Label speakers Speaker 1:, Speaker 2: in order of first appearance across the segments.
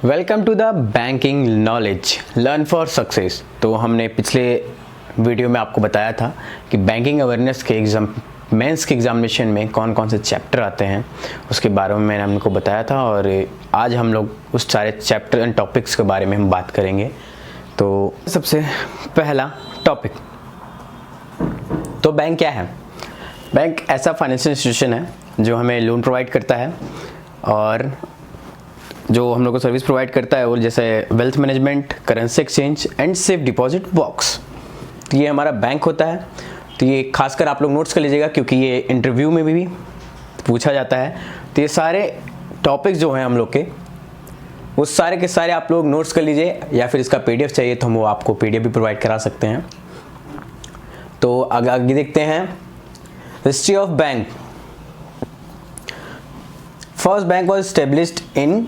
Speaker 1: Welcome to the banking knowledge learn for success. तो हमने पिछले वीडियो में आपको बताया था कि बैंकिंग अवेयरनेस के मेंस के एग्जामिनेशन में कौन कौन से चैप्टर आते हैं उसके बारे में मैंने हमको बताया था, और आज हम लोग उस सारे चैप्टर एंड टॉपिक्स के बारे में हम बात करेंगे। तो सबसे पहला टॉपिक, तो बैंक क्या है? बैंक ऐसा फाइनेंशियल इंस्टीट्यूशन है जो हमें लोन प्रोवाइड करता है और जो हम लोग को सर्विस प्रोवाइड करता है, वो जैसे wealth management, currency exchange and safe deposit box. तो ये हमारा बैंक होता है। तो ये खासकर आप लोग नोट्स कर लीजिएगा क्योंकि ये इंटरव्यू में भी पूछा जाता है। तो ये सारे टॉपिक्स जो हैं हम लोग के, वो सारे के सारे आप लोग नोट्स कर लीजिए, या फिर इसका पीडीएफ चाहिए तो हम वो आपको पीडीएफ भी प्रोवाइड करा सकते हैं। तो आगे देखते हैं history of bank. First bank was established in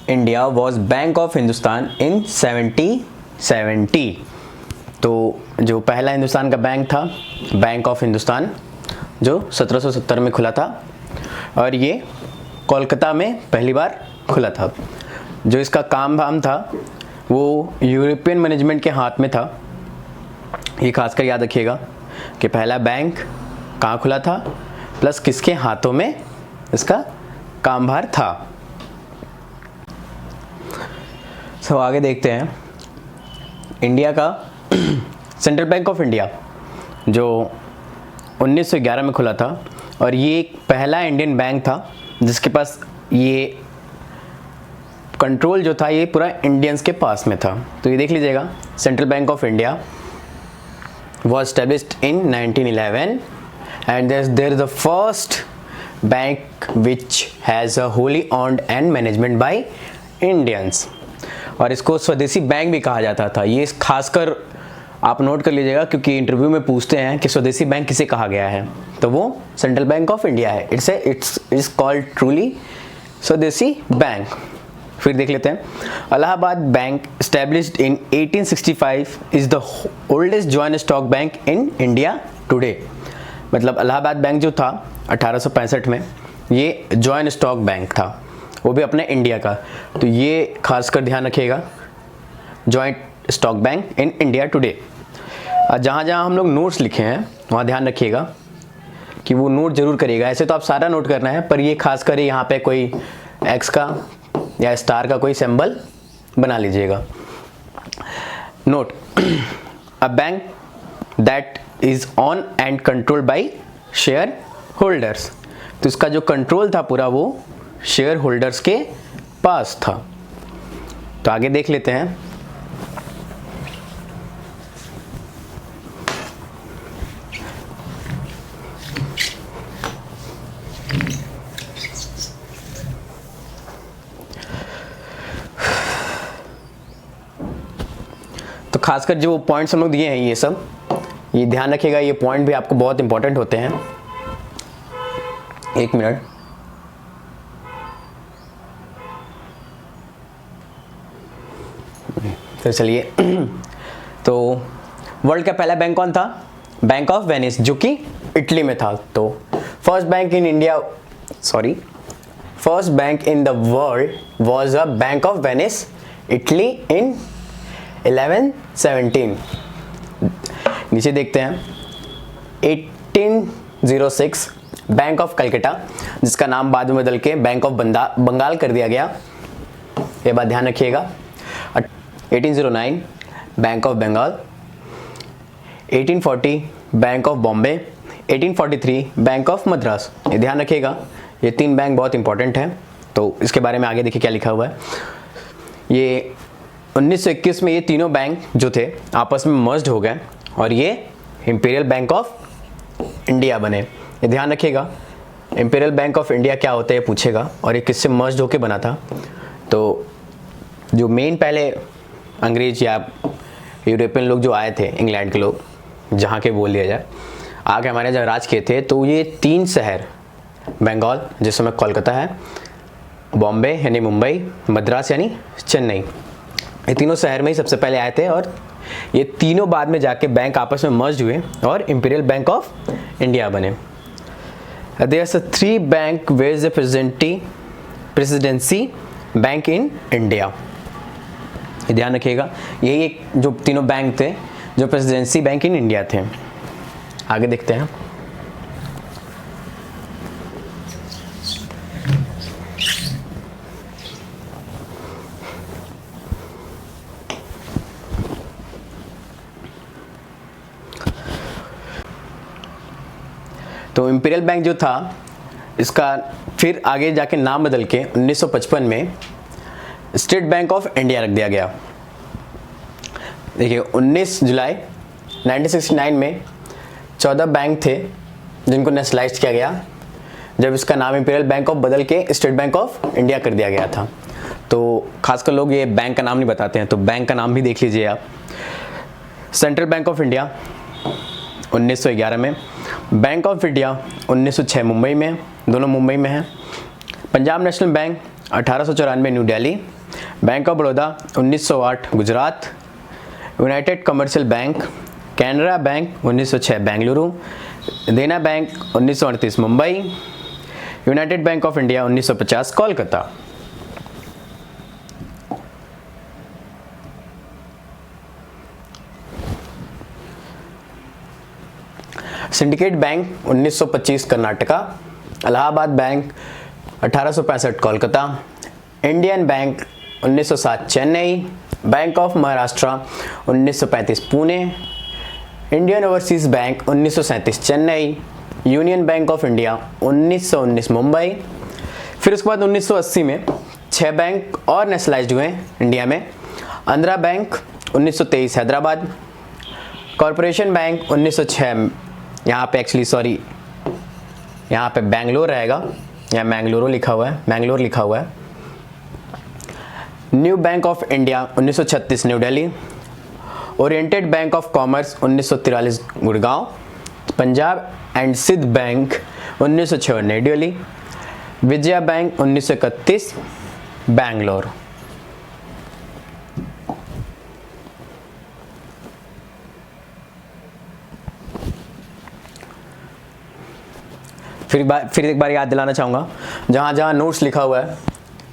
Speaker 1: India was bank of Hindustan in 1770। तो जो पहला हिंदुस्तान का बैंक था, बैंक ऑफ हिंदुस्तान, जो 1770 में खुला था, और ये कोलकाता में पहली बार खुला था। जो इसका काम धाम था वो यूरोपियन मैनेजमेंट के हाथ में था। ये खासकर याद रखिएगा कि पहला बैंक कहाँ खुला था प्लस किसके हाथों में इसका कामभार था। तो आगे देखते हैं इंडिया का सेंट्रल बैंक ऑफ इंडिया, जो 1911 में खुला था, और ये एक पहला इंडियन बैंक था जिसके पास ये कंट्रोल जो था ये पूरा इंडियंस के पास में था। तो ये देख लीजिएगा, central bank of India was established in 1911 and there is the first bank which has a wholly owned and management by Indians, और इसको स्वदेशी बैंक भी कहा जाता था। ये खासकर आप नोट कर लीजिएगा क्योंकि इंटरव्यू में पूछते हैं कि स्वदेशी बैंक किसे कहा गया है, तो वो सेंट्रल बैंक ऑफ इंडिया है। इट्स कॉल्ड ट्रूली स्वदेशी बैंक। फिर देख लेते हैं Allahabad bank established in 1865 is the oldest joint stock bank in India today। मतलब इलाहाबाद बैंक जो था 1865 में, ये जॉइंट स्टॉक बैंक था, वो भी अपने इंडिया का। तो ये खासकर ध्यान रखिएगा, joint stock bank in India today. जहाँ जहाँ हम लोग नोट्स लिखे हैं वहाँ ध्यान रखिएगा कि वो नोट जरूर करिएगा। ऐसे तो आप सारा नोट करना है, पर ये खासकर यहाँ पे कोई एक्स का या स्टार का कोई सिंबल बना लीजिएगा। Note, a bank that is on and controlled by share holders. तो इसका जो कंट्रोल था पूरा वो शेयर होल्डर्स के पास था। तो आगे देख लेते हैं तो खासकर जो पॉइंट्स हम लोग दिए हैं ये सब, ये ध्यान रखिएगा, ये पॉइंट भी आपको बहुत इंपॉर्टेंट होते हैं। एक मिनट, फिर चलिए। तो वर्ल्ड का पहला बैंक कौन था? बैंक ऑफ वेनिस, जो कि इटली में था। तो first bank in the world was a bank of Venice, Italy, in 1117। नीचे देखते हैं 1806 बैंक ऑफ कलकत्ता, जिसका नाम बाद में बदल के बैंक ऑफ बंगाल कर दिया गया। ये बात ध्यान रखिएगा। 1809 bank of Bengal, 1840 bank of Bombay, 1843 bank of Madras. ये ध्यान रखिएगा, ये तीन बैंक बहुत इंपॉर्टेंट हैं। तो इसके बारे में आगे देखिए क्या लिखा हुआ है। ये 1921 में ये तीनों बैंक जो थे आपस में मर्ज्ड हो गए और ये इंपीरियल बैंक ऑफ इंडिया बने। ये ध्यान रखिएगा, इंपीरियल बैंक ऑफ इंडिया क्या होता है पूछेगा, और ये किससे मर्ज्ड होके बना था। तो जो मेन पहले अंग्रेज या यूरोपियन लोग जो आए थे, इंग्लैंड के लोग, जहाँ के बोल दिया जाए, आगे हमारे जब राज किए थे, तो ये तीन शहर, बंगाल जिस समय कोलकाता है, बॉम्बे यानी मुंबई, मद्रास यानी चेन्नई, ये तीनों शहर में ही सबसे पहले आए थे, और ये तीनों बाद में जाके बैंक आपस में मर्ज हुए और इंपीरियल बैंक ऑफ इंडिया बने। There are three bank where the presidency bank in India. ध्यान रखिएगा, यही एक जो तीनों बैंक थे जो प्रेसिडेंसी बैंक इन इंडिया थे। आगे देखते हैं। तो इंपीरियल बैंक जो था इसका फिर आगे जाके नाम बदल के 1955 में स्टेट बैंक ऑफ इंडिया रख दिया गया। देखिए 19 जुलाई 1969 में 14 बैंक थे जिनको नेशनलाइज किया गया, जब इसका नाम इंपीरियल बैंक ऑफ बदल के स्टेट बैंक ऑफ इंडिया कर दिया गया था। तो खासकर लोग ये बैंक का नाम नहीं बताते हैं, तो बैंक का नाम भी देख लीजिए आप। सेंट्रल बैंक ऑफ इंडिया 1911 में, बैंक ऑफ इंडिया 1906 मुंबई में, दोनों मुंबई में हैं। Punjab National Bank 1894 New Delhi, Bank of Baroda 1908 Gujarat, United Commercial Bank, Canara Bank 1906 Bengaluru, Dena Bank 1938 Mumbai, United Bank of India 1950 Kolkata. Syndicate Bank 1925 Karnataka, Allahabad Bank 1865 Kolkata, Indian Bank 1907 Chennai, Bank of Maharashtra 1935 Pune, Indian Overseas Bank 1937 Chennai, Union Bank of India 1919 Mumbai. फिर उसके बाद 1980 में 6 bank और nationalised हुए इंडिया में। Andhra bank 1923 Hyderabad, corporation bank 1906, यहाँ पे actually sorry यहाँ पे बेंगलोर रहेगा, यहाँ मैंगलोर लिखा हुआ है। New bank of India 1936 new Delhi, oriented bank of commerce 1943 Gurgaon, Punjab and Sind bank 1956 नई दिल्ली, विजया बैंक 1931 बैंगलोर। फिर एक बार याद दिलाना चाहूँगा, जहाँ जहाँ नोट्स लिखा हुआ है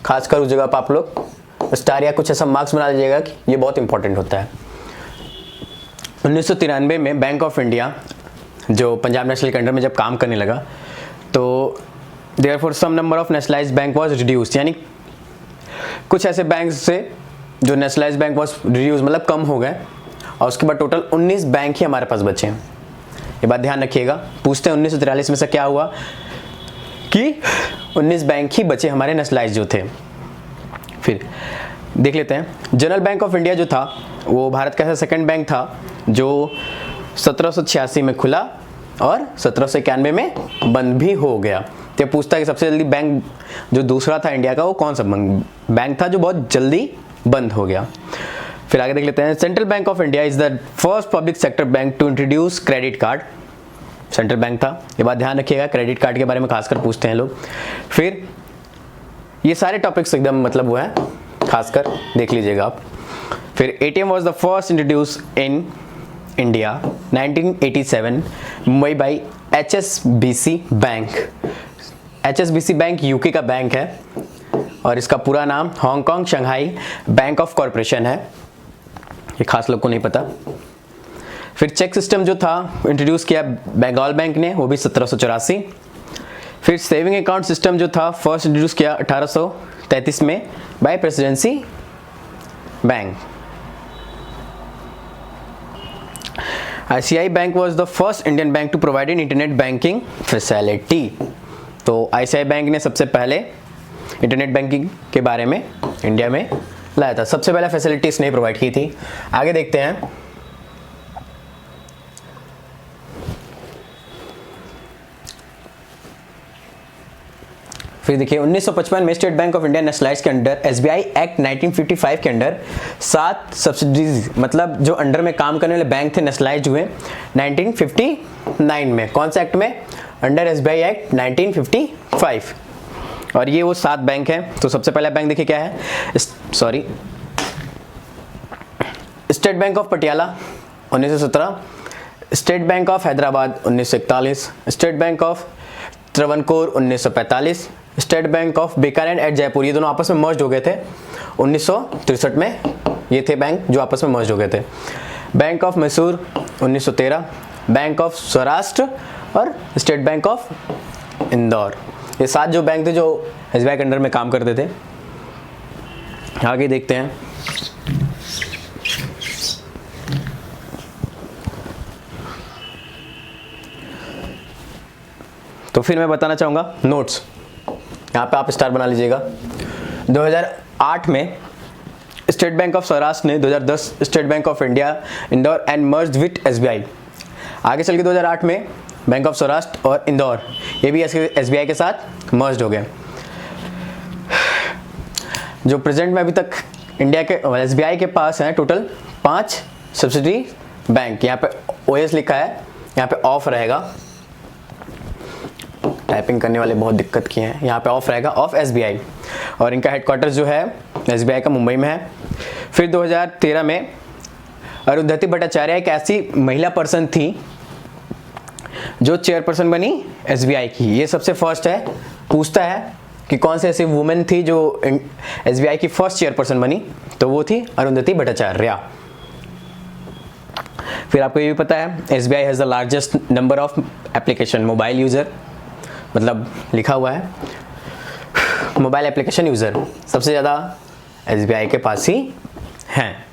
Speaker 1: खासकर उस जगह पर आप लोग स्टार या कुछ ऐसा मार्क्स बना लीजिएगा कि ये बहुत इंपॉर्टेंट होता है। 1993 में बैंक ऑफ इंडिया जो पंजाब नेशनल के अंडर में जब काम करने लगा, तो therefore some number of nationalised bank was reduced, यानी कुछ ऐसे बैंक से जो नेशनलाइज्ड बैंक वाज रिड्यूस मतलब कम हो गए, और उसके बाद टोटल 19 बैंक ही हमारे पास बचे हैं। ये बात ध्यान रखिएगा। पूछते हैं 1943 में से क्या हुआ कि 19 बैंक ही बचे हमारे नेशनलाइज जो थे। फिर देख लेते हैं जनरल बैंक ऑफ इंडिया जो था वो भारत का ऐसा सेकंड बैंक था जो 1786 में खुला और 1791 में बंद भी हो गया। तो पूछता है कि सबसे जल्दी बैंक जो दूसरा था इंडिया का वो कौन सा बैंक था जो बहुत जल्दी बंद हो गया। फिर आगे देख लेते हैं central bank of India is the first public sector bank to introduce credit card. Central bank था, ये बात ध्यान रखिएगा, क्रेडिट कार्ड के बारे में खासकर पूछते हैं लोग। फिर ये सारे टॉपिक्स एकदम मतलब वो है खासकर देख लीजिएगा आप। फिर ATM was the first introduce in India 1987 Mumbai by HSBC bank. HSBC bank UK का बैंक है और इसका पूरा नाम Hong Kong Shanghai bank of corporation है, ये खास लोग को नहीं पता। फिर चेक सिस्टम जो था इंट्रोड्यूस किया बंगाल बैंक ने, वो भी 1784। फिर सेविंग अकाउंट सिस्टम जो था फर्स्ट इंट्रोड्यूस किया 1833 में by presidency bank. ICICI bank was the first Indian bank to provide an internet banking facility. तो ICICI बैंक ने सबसे पहले इंटरनेट बैंकिंग के बारे में इंडिया में लाया था, सबसे पहले फैसिलिटी इसने प्रोवाइड की थी। आगे देखते हैं फिर देखिए 1955 में state bank of India nationalise के अंडर SBI एक्ट 1955 के अंडर 7 सब्सिडीज मतलब जो अंडर में काम करने वाले बैंक थे नेशनलाइज हुए 1959 में। कौन से एक्ट में? Under SBI act 1955। और ये वो 7 बैंक हैं। तो सबसे पहला बैंक देखिए क्या है, sorry state bank of Patiala 1917, state bank of Hyderabad 1941, state bank of Travancore 1945, state bank of Bikaner at Jaipur, ये दोनों आपस में मर्ज हो गए थे 1963 में। ये थे बैंक जो आपस में मर्ज हो गए थे। Bank of Mysore 1913, bank of Saurashtra और स्टेट बैंक ऑफ इंदौर, ये 7 जो बैंक थे जो एसबीआई के अंडर में काम करते थे। आगे देखते हैं। तो फिर मैं बताना चाहूँगा नोट्स, यहाँ पे आप स्टार बना लीजिएगा। 2008 में स्टेट बैंक ऑफ सौराष्ट्र ने 2010 state bank of India Indore and merged with SBI. आगे चल के 2008 में बैंक ऑफ सौराष्ट्र और इंदौर ये भी एसबीआई के साथ मर्ज्ड हो गए। जो प्रेजेंट में अभी तक इंडिया के एसबीआई के पास है टोटल 5 सब्सिडरी बैंक। यहाँ पे ओएस लिखा है, यहाँ पे ऑफ रहेगा, टाइपिंग करने वाले बहुत दिक्कत किए हैं। यहाँ पे ऑफ रहेगा, ऑफ एसबीआई, और इनका हेडक्वार्टर्स जो है एसबीआई का मुंबई में है। फिर 2013 में अरुंधति भट्टाचार्य एक ऐसी महिला पर्सन थी जो चेयरपर्सन बनी एसबीआई की। ये सबसे फर्स्ट है, पूछता है कि कौन सी ऐसी वुमेन थी जो एसबीआई की फर्स्ट चेयरपर्सन बनी, तो वो थी अरुंधति भट्टाचार्य। फिर आपको ये भी पता है SBI has the largest number of application mobile user, मतलब लिखा हुआ है मोबाइल एप्लीकेशन यूज़र सबसे ज़्यादा एसबीआई के पास ही हैं।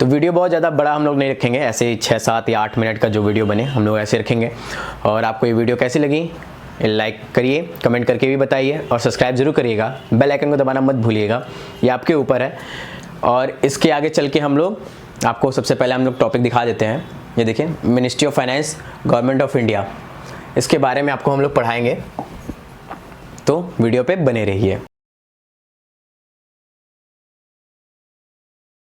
Speaker 1: तो वीडियो बहुत ज़्यादा बड़ा हम लोग नहीं रखेंगे, ऐसे 6, 7 या 8 मिनट का जो वीडियो बने हम लोग ऐसे रखेंगे। और आपको ये वीडियो कैसी लगी लाइक करिए, कमेंट करके भी बताइए और सब्सक्राइब जरूर करिएगा। बेल आइकन को दबाना मत भूलिएगा, ये आपके ऊपर है। और इसके आगे चल के हम लोग आपको सबसे पहले हम लोग टॉपिक दिखा देते हैं। ये देखिए, ministry of finance government of India, इसके बारे में आपको हम लोग पढ़ाएंगे, तो वीडियो पे बने रहिए।